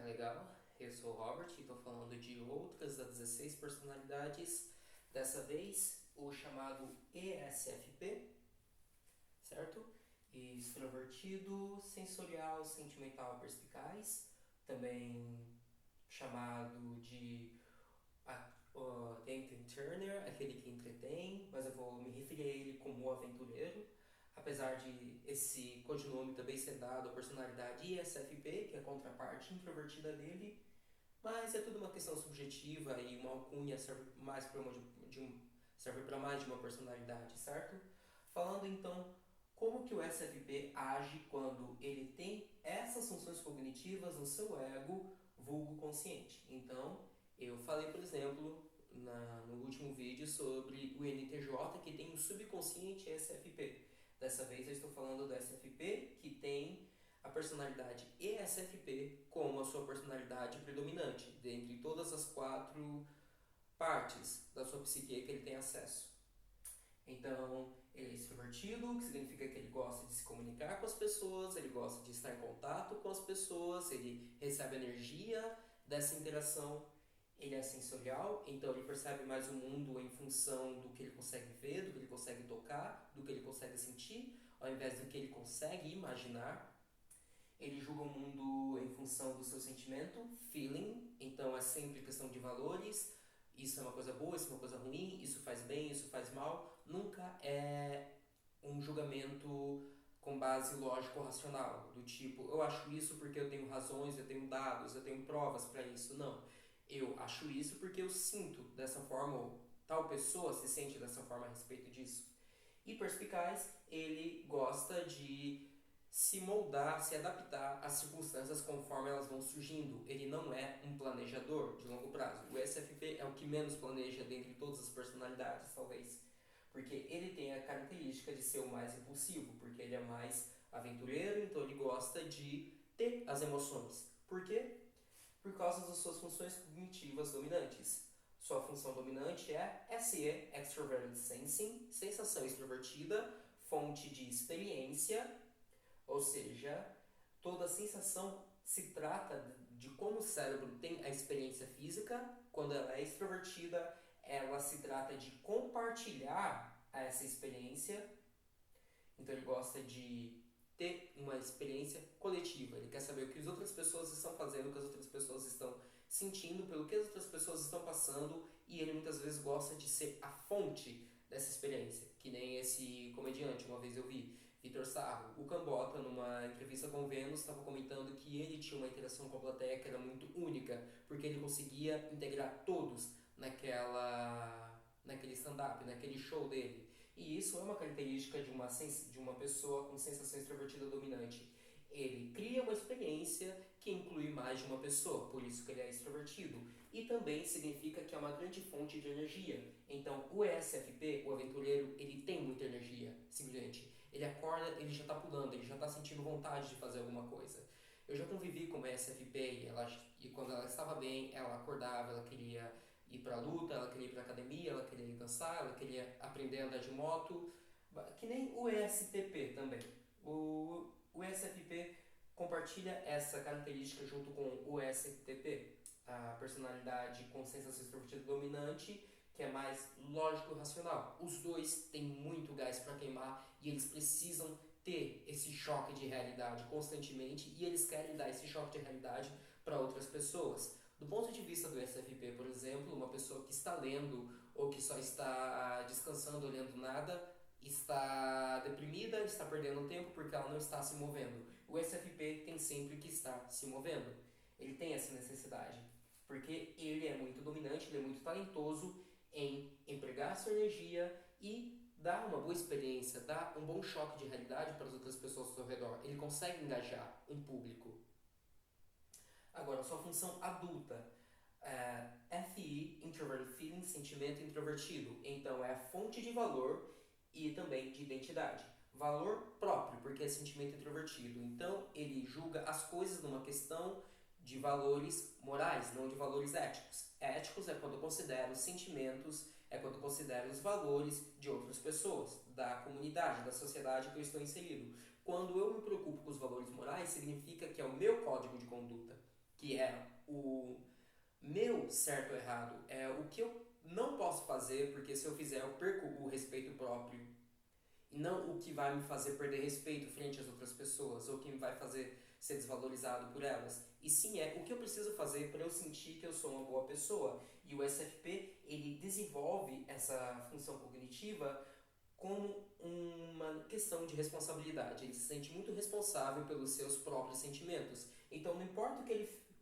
legal? Eu sou o Robert e estou falando de outras das 16 personalidades. Dessa vez, o chamado ESFP, certo? Extrovertido, sensorial, sentimental, perspicaz. Também chamado de Nathan Turner, aquele que entretém, mas eu vou me referir a ele como o aventureiro. Apesar de esse codinome também ser dado à personalidade ISFP, que é a contraparte introvertida dele, mas é tudo uma questão subjetiva e uma alcunha serve mais para serve para mais de uma personalidade, certo? Falando então como que o SFP age quando ele tem essas funções cognitivas no seu ego, vulgo consciente. Então, eu falei, por exemplo, no último vídeo sobre o NTJ que tem um subconsciente SFP. Dessa vez eu estou falando do SFP que tem a personalidade ESFP como a sua personalidade predominante, dentre todas as quatro partes da sua psique que ele tem acesso. Então, ele é extrovertido, que significa que ele gosta de se comunicar com as pessoas, ele gosta de estar em contato com as pessoas, ele recebe energia dessa interação. Ele é sensorial, então ele percebe mais o mundo em função do que ele consegue ver, do que ele consegue tocar, do que ele consegue sentir, ao invés do que ele consegue imaginar. Ele julga o mundo em função do seu sentimento, feeling, então é sempre questão de valores. Isso é uma coisa boa, isso é uma coisa ruim, isso faz bem, isso faz mal. Nunca é um julgamento com base lógico-racional, do tipo, eu acho isso porque eu tenho razões, eu tenho dados, eu tenho provas para isso. Não. Eu acho isso porque eu sinto dessa forma, ou tal pessoa se sente dessa forma a respeito disso. E perspicaz, ele gosta de se moldar, se adaptar às circunstâncias conforme elas vão surgindo. Ele não é um planejador de longo prazo. O SFP é o que menos planeja dentre todas as personalidades, talvez. Porque ele tem a característica de ser o mais impulsivo, porque ele é mais aventureiro, então ele gosta de ter as emoções. Por quê? Por causa das suas funções cognitivas dominantes. Sua função dominante é SE, Extroverted Sensing, sensação extrovertida, fonte de experiência, ou seja, toda sensação se trata de como o cérebro tem a experiência física. Quando ela é extrovertida, ela se trata de compartilhar essa experiência. Então ele gosta de ter uma experiência coletiva. Ele quer saber o que as outras pessoas estão fazendo, o que as outras pessoas estão sentindo, pelo que as outras pessoas estão passando, e ele muitas vezes gosta de ser a fonte dessa experiência. Que nem esse comediante, uma vez eu vi, Vitor Sarro. O Cambota, numa entrevista com o Vênus, estava comentando que ele tinha uma interação com a plateia que era muito única, porque ele conseguia integrar todos naquele stand-up, naquele show dele. E isso é uma característica de uma pessoa com sensação extrovertida dominante. Ele cria uma experiência que inclui mais de uma pessoa, por isso que ele é extrovertido. E também significa que é uma grande fonte de energia. Então, o ESFP, o aventureiro, ele tem muita energia, simplesmente. Ele acorda, ele já está pulando, ele já está sentindo vontade de fazer alguma coisa. Eu já convivi com uma ESFP e quando ela estava bem, ela acordava, ela queria ir pra luta, ela queria ir pra academia, ela queria ir dançar, ela queria aprender a andar de moto, que nem o ESTP também. O ESFP compartilha essa característica junto com o ESTP, a personalidade com sensação extrovertida dominante, que é mais lógico e racional. Os dois têm muito gás para queimar e eles precisam ter esse choque de realidade constantemente e eles querem dar esse choque de realidade para outras pessoas. Do ponto de vista do SFP, por exemplo, uma pessoa que está lendo ou que só está descansando, olhando nada, está deprimida, está perdendo tempo porque ela não está se movendo. O SFP tem sempre que estar se movendo. Ele tem essa necessidade, porque ele é muito dominante, ele é muito talentoso em empregar sua energia e dar uma boa experiência, dar um bom choque de realidade para as outras pessoas ao seu redor. Ele consegue engajar um público. Agora, sua função adulta, FI, Introverted Feeling, sentimento introvertido. Então, é a fonte de valor e também de identidade. Valor próprio, porque é sentimento introvertido. Então, ele julga as coisas numa questão de valores morais, não de valores éticos. Éticos é quando eu considero os sentimentos, é quando eu considero os valores de outras pessoas, da comunidade, da sociedade que eu estou inserido. Quando eu me preocupo com os valores morais, significa que é o meu código de conduta. que é o meu certo ou errado, é o que eu não posso fazer, porque se eu fizer eu perco o respeito próprio, e não o que vai me fazer perder respeito frente às outras pessoas, ou o que me vai fazer ser desvalorizado por elas. E sim, é o que eu preciso fazer para eu sentir que eu sou uma boa pessoa. E o SFP, ele desenvolve essa função cognitiva como uma questão de responsabilidade. Ele se sente muito responsável pelos seus próprios sentimentos. Então, não importa que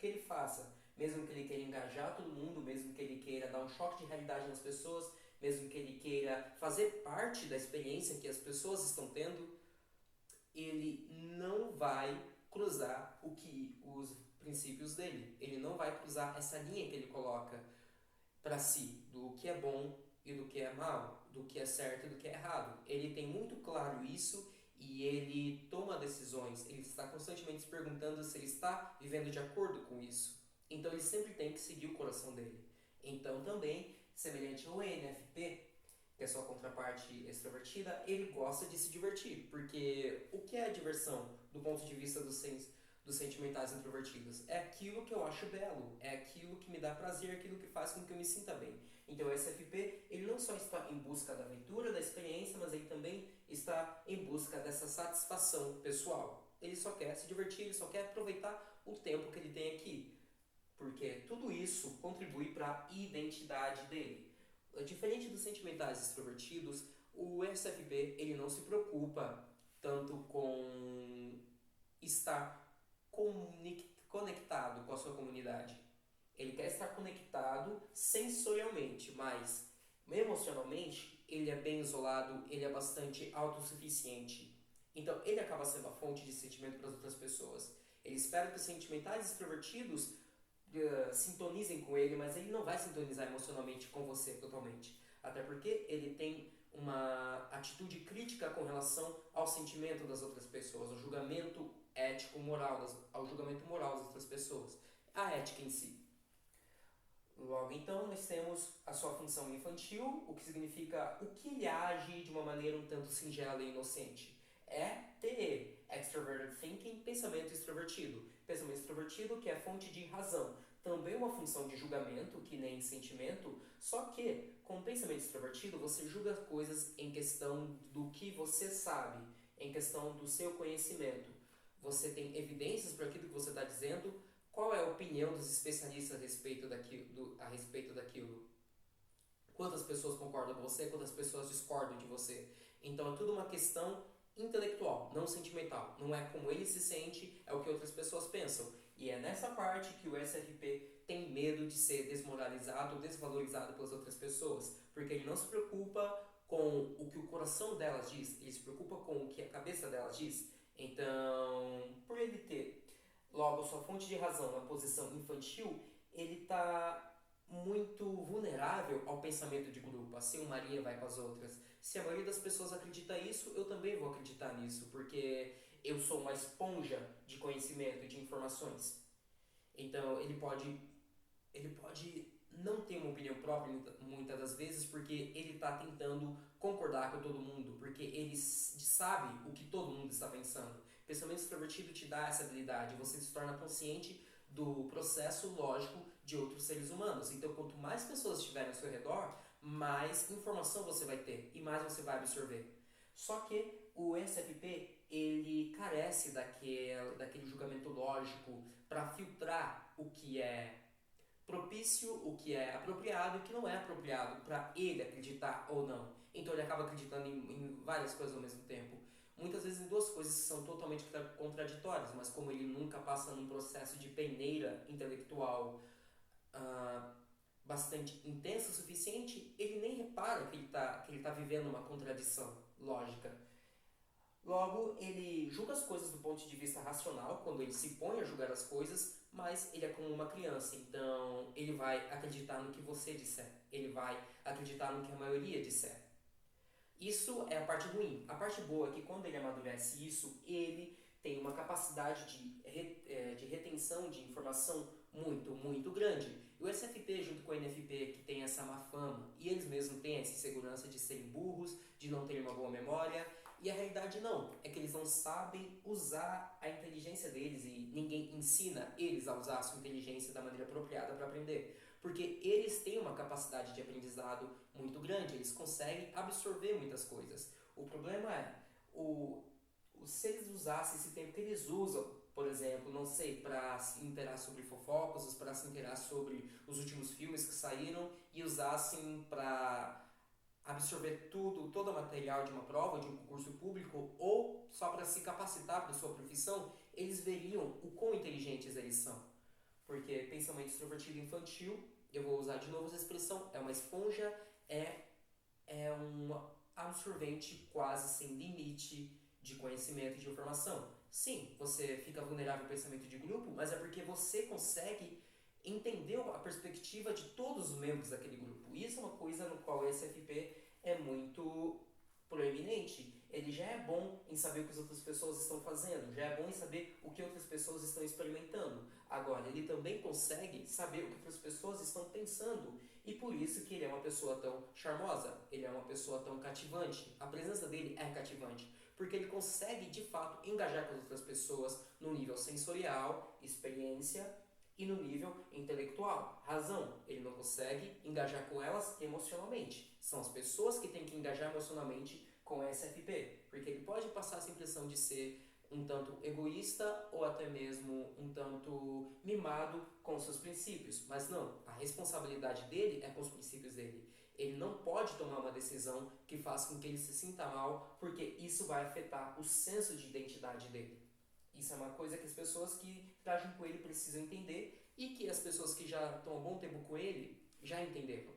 ele faça, mesmo que ele queira engajar todo mundo, mesmo que ele queira dar um choque de realidade nas pessoas, mesmo que ele queira fazer parte da experiência que as pessoas estão tendo, ele não vai cruzar os princípios dele. Ele não vai cruzar essa linha que ele coloca para si, do que é bom e do que é mal, do que é certo e do que é errado. Ele tem muito claro isso e ele toma decisões, ele está constantemente se perguntando se ele está vivendo de acordo com isso. Então ele sempre tem que seguir o coração dele. Então também, semelhante ao ENFP, que é a sua contraparte extrovertida, ele gosta de se divertir, porque o que é a diversão do ponto de vista dos sentimentais introvertidos? É aquilo que eu acho belo, é aquilo que me dá prazer, aquilo que faz com que eu me sinta bem. Então o SFP, ele não só está em busca da aventura, da experiência, mas ele também está em busca dessa satisfação pessoal. Ele só quer se divertir, ele só quer aproveitar o tempo que ele tem aqui, porque tudo isso contribui para a identidade dele. Diferente dos sentimentais extrovertidos, o SFP ele não se preocupa tanto com estar conectado com a sua comunidade. Ele quer estar conectado sensorialmente, mas emocionalmente ele é bem isolado, ele é bastante autossuficiente. Então ele acaba sendo a fonte de sentimento para as outras pessoas. Ele espera que os sentimentais extrovertidos sintonizem com ele, mas ele não vai sintonizar emocionalmente com você totalmente. Até porque ele tem uma atitude crítica com relação ao sentimento das outras pessoas, ao julgamento ético, moral, ao julgamento moral das outras pessoas, a ética em si. Logo, então, nós temos a sua função infantil, o que significa o que ele age de uma maneira um tanto singela e inocente. É TE, Extroverted Thinking, pensamento extrovertido. Pensamento extrovertido que é fonte de razão. Também uma função de julgamento, que nem sentimento, só que com o pensamento extrovertido você julga coisas em questão do que você sabe, em questão do seu conhecimento. Você tem evidências para aquilo que você está dizendo. Qual é a opinião dos especialistas a respeito daquilo? Quantas pessoas concordam com você, quantas pessoas discordam de você? Então é tudo uma questão intelectual, não sentimental. Não é como ele se sente, é o que outras pessoas pensam. E é nessa parte que o SFP tem medo de ser desmoralizado, desvalorizado pelas outras pessoas, porque ele não se preocupa com o que o coração delas diz, ele se preocupa com o que a cabeça delas diz. Então, por ele ter logo sua fonte de razão na posição infantil, ele está muito vulnerável ao pensamento de grupo, assim o Maria vai com as outras. Se a maioria das pessoas acredita isso, eu também vou acreditar nisso, porque eu sou uma esponja de conhecimento, de informações. Então ele pode não ter uma opinião própria muitas das vezes, porque ele está tentando concordar com todo mundo, porque ele sabe o que todo mundo está pensando. O pensamento extrovertido te dá essa habilidade, você se torna consciente do processo lógico de outros seres humanos. Então, quanto mais pessoas estiverem ao seu redor, mais informação você vai ter e mais você vai absorver. Só que o SFP, ele carece daquele julgamento lógico para filtrar o que é propício, o que é apropriado e o que não é apropriado para ele acreditar ou não. Então ele acaba acreditando em várias coisas ao mesmo tempo. Muitas vezes em duas coisas que são totalmente contraditórias, mas como ele nunca passa num processo de peneira intelectual ah, bastante intenso o suficiente, ele nem repara que ele tá vivendo uma contradição lógica. Logo, ele julga as coisas do ponto de vista racional, quando ele se põe a julgar as coisas, mas ele é como uma criança, então ele vai acreditar no que você disser, ele vai acreditar no que a maioria disser. Isso é a parte ruim. A parte boa é que quando ele amadurece isso, ele tem uma capacidade de retenção de informação muito, muito grande. E o SFP junto com o NFP, que tem essa má fama, e eles mesmos têm essa insegurança de serem burros, de não terem uma boa memória, e a realidade não, é que eles não sabem usar a inteligência deles e ninguém ensina eles a usar a sua inteligência da maneira apropriada para aprender. Porque eles têm uma capacidade de aprendizado muito grande, eles conseguem absorver muitas coisas. O problema é, se eles usassem esse tempo que eles usam, por exemplo, não sei, para se inteirar sobre fofocas, para se inteirar sobre os últimos filmes que saíram e usassem para absorver tudo, todo o material de uma prova, de um concurso público, ou só para se capacitar para a sua profissão, eles veriam o quão inteligentes eles são. Porque pensamento extrovertido infantil, eu vou usar de novo essa expressão, é uma esponja, é um absorvente quase sem limite de conhecimento e de informação. Sim, você fica vulnerável ao pensamento de grupo, mas é porque você consegue entender a perspectiva de todos os membros daquele grupo. Isso é uma coisa no qual o SFP é muito proeminente. Ele já é bom em saber o que as outras pessoas estão fazendo, já é bom em saber o que outras pessoas estão experimentando. Agora, ele também consegue saber o que outras pessoas estão pensando, e por isso que ele é uma pessoa tão charmosa, ele é uma pessoa tão cativante. A presença dele é cativante, porque ele consegue de fato engajar com as outras pessoas no nível sensorial, experiência e no nível intelectual, razão. Ele não consegue engajar com elas emocionalmente. São as pessoas que têm que engajar emocionalmente com a SFP, porque ele pode passar essa impressão de ser um tanto egoísta ou até mesmo um tanto mimado com seus princípios, mas não, a responsabilidade dele é com os princípios dele. Ele não pode tomar uma decisão que faça com que ele se sinta mal, porque isso vai afetar o senso de identidade dele. Isso é uma coisa que as pessoas que tragem com ele precisam entender e que as pessoas que já estão há bom tempo com ele já entenderam.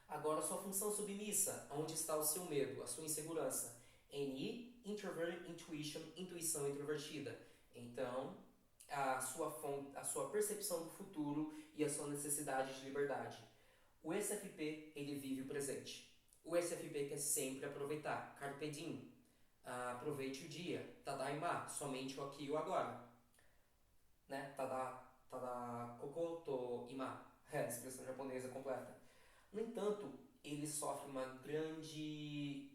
Agora, sua função submissa, onde está o seu medo, a sua insegurança? NI, Introverted Intuition, intuição introvertida. Então, a sua percepção do futuro e a sua necessidade de liberdade. O SFP, ele vive o presente. O SFP quer sempre aproveitar. Carpe diem. Aproveite o dia. Tadaima, somente o aqui e o agora. Né? Tada kokoto ima. É a expressão japonesa completa. No entanto, ele sofre uma grande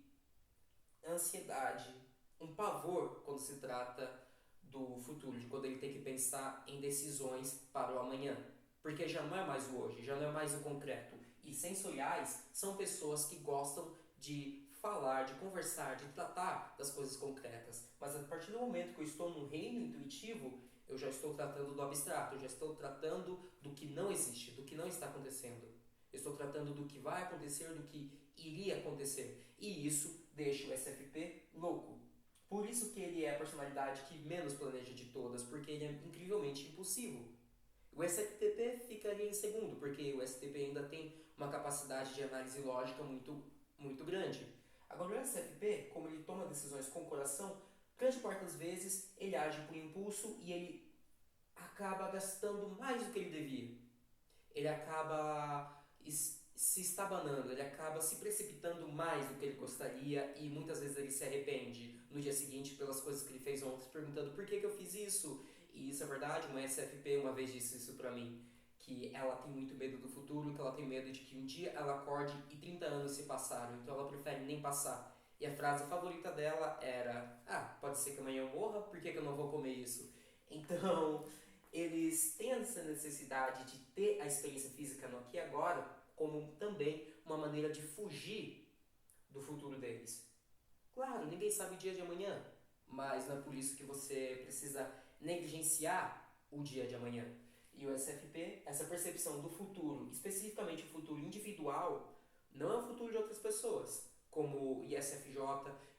ansiedade, um pavor quando se trata do futuro, de quando ele tem que pensar em decisões para o amanhã. Porque já não é mais o hoje, já não é mais o concreto. E sensoriais são pessoas que gostam de falar, de conversar, de tratar das coisas concretas. Mas a partir do momento que eu estou no reino intuitivo, eu já estou tratando do abstrato, eu já estou tratando do que não existe, do que não está acontecendo. Eu estou tratando do que vai acontecer, do que iria acontecer. E isso deixa o SFP louco. Por isso que ele é a personalidade que menos planeja de todas, porque ele é incrivelmente impulsivo. O SFP ficaria em segundo, porque o STP ainda tem uma capacidade de análise lógica muito grande. Agora, o SFP, como ele toma decisões com o coração, grande parte das vezes ele age por impulso e ele acaba gastando mais do que ele devia. Ele acaba se estabanando, ele acaba se precipitando mais do que ele gostaria e muitas vezes ele se arrepende no dia seguinte pelas coisas que ele fez ontem, se perguntando por que eu fiz isso. E isso é verdade, uma SFP uma vez disse isso pra mim, que ela tem muito medo do futuro, que ela tem medo de que um dia ela acorde e 30 anos se passaram, então ela prefere nem passar. E a frase favorita dela era: pode ser que amanhã eu morra, por que eu não vou comer isso? Então, eles têm essa necessidade de ter a experiência física no aqui e agora, como também uma maneira de fugir do futuro deles. Claro, ninguém sabe o dia de amanhã, mas não é por isso que você precisa negligenciar o dia de amanhã. E o SFP, essa percepção do futuro, especificamente o futuro individual, não é o futuro de outras pessoas, como o ISFJ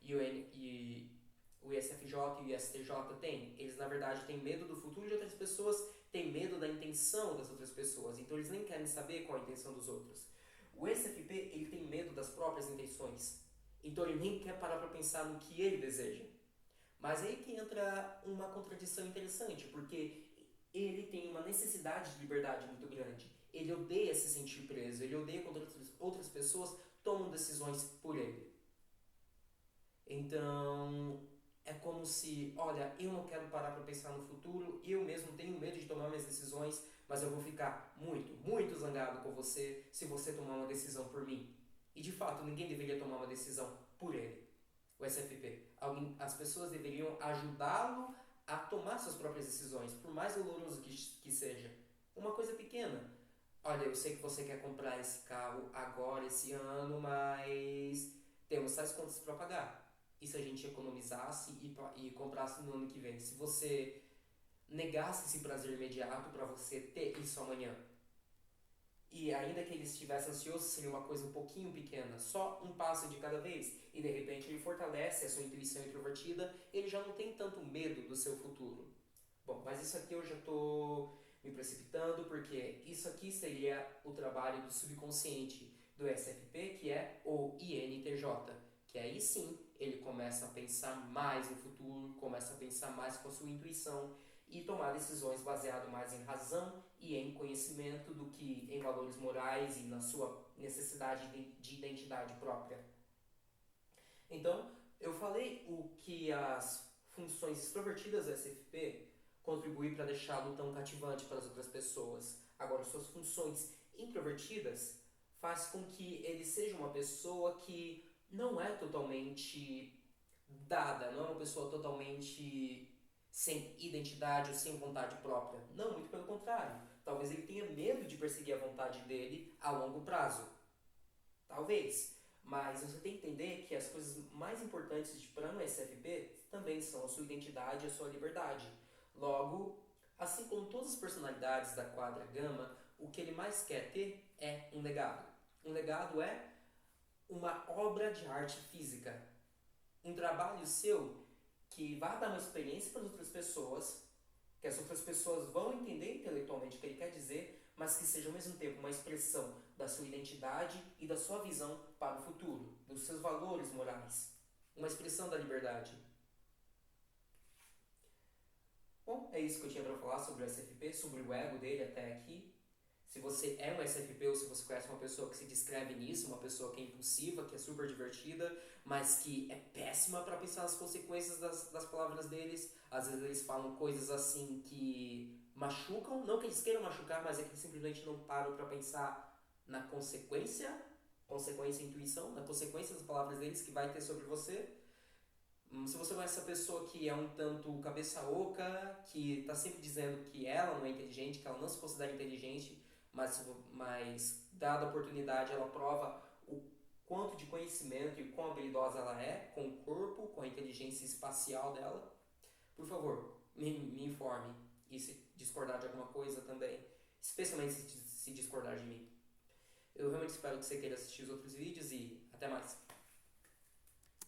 e o ISFJ e o ISTJ têm. Eles, na verdade, têm medo do futuro de outras pessoas, têm medo da intenção das outras pessoas, então eles nem querem saber qual a intenção dos outros. O SFP, ele tem medo das próprias intenções, então ele nem quer parar para pensar no que ele deseja. Mas aí que entra uma contradição interessante, porque ele tem uma necessidade de liberdade muito grande. Ele odeia se sentir preso, ele odeia quando outras pessoas tomam decisões por ele. Então, é como se, olha, eu não quero parar para pensar no futuro, eu mesmo tenho medo de tomar minhas decisões, mas eu vou ficar muito zangado com você se você tomar uma decisão por mim. E de fato, ninguém deveria tomar uma decisão por ele. O SFP. As pessoas deveriam ajudá-lo a tomar suas próprias decisões, por mais doloroso que seja. Uma coisa pequena. Olha, eu sei que você quer comprar esse carro agora, esse ano, mas temos tais contas para pagar. E se a gente economizasse e comprasse no ano que vem? Se você negasse esse prazer imediato para você ter isso amanhã, e ainda que ele estivesse ansioso, seria uma coisa um pouquinho pequena, só um passo de cada vez, e de repente ele fortalece a sua intuição introvertida, ele já não tem tanto medo do seu futuro. Bom, mas isso aqui eu já estou me precipitando, porque isso aqui seria o trabalho do subconsciente do SFP, que é o INTJ, que aí sim ele começa a pensar mais no futuro, começa a pensar mais com a sua intuição e tomar decisões baseado mais em razão e em conhecimento do que em valores morais e na sua necessidade de identidade própria. Então, eu falei o que as funções extrovertidas do SFP contribuem para deixá-lo tão cativante para as outras pessoas. Agora, suas funções introvertidas faz com que ele seja uma pessoa que não é totalmente dada, não é uma pessoa totalmente sem identidade ou sem vontade própria. Não, muito pelo contrário. Talvez ele tenha medo de perseguir a vontade dele a longo prazo. Talvez. Mas você tem que entender que as coisas mais importantes para um SFP também são a sua identidade e a sua liberdade. Logo, assim como todas as personalidades da quadra gama, o que ele mais quer ter é um legado. Um legado é uma obra de arte física. Um trabalho seu que vá dar uma experiência para as outras pessoas, que as outras pessoas vão entender intelectualmente o que ele quer dizer, mas que seja ao mesmo tempo uma expressão da sua identidade e da sua visão para o futuro, dos seus valores morais. Uma expressão da liberdade. Bom, é isso que eu tinha para falar sobre o SFP, sobre o ego dele até aqui. Se você é um SFP ou se você conhece uma pessoa que se descreve nisso, uma pessoa que é impulsiva, que é super divertida, mas que é péssima para pensar nas consequências das palavras deles. Às vezes eles falam coisas assim que machucam, não que eles queiram machucar, mas é que eles simplesmente não param para pensar na consequência e intuição, na consequência das palavras deles que vai ter sobre você. Se você conhece essa pessoa que é um tanto cabeça oca, que está sempre dizendo que ela não é inteligente, que ela não se considera inteligente, mas dada a oportunidade ela prova o quanto de conhecimento e quão habilidosa ela é com o corpo, com a inteligência espacial dela, por favor, me informe. E se discordar de alguma coisa também, especialmente se discordar de mim. Eu realmente espero que você queira assistir os outros vídeos e até mais.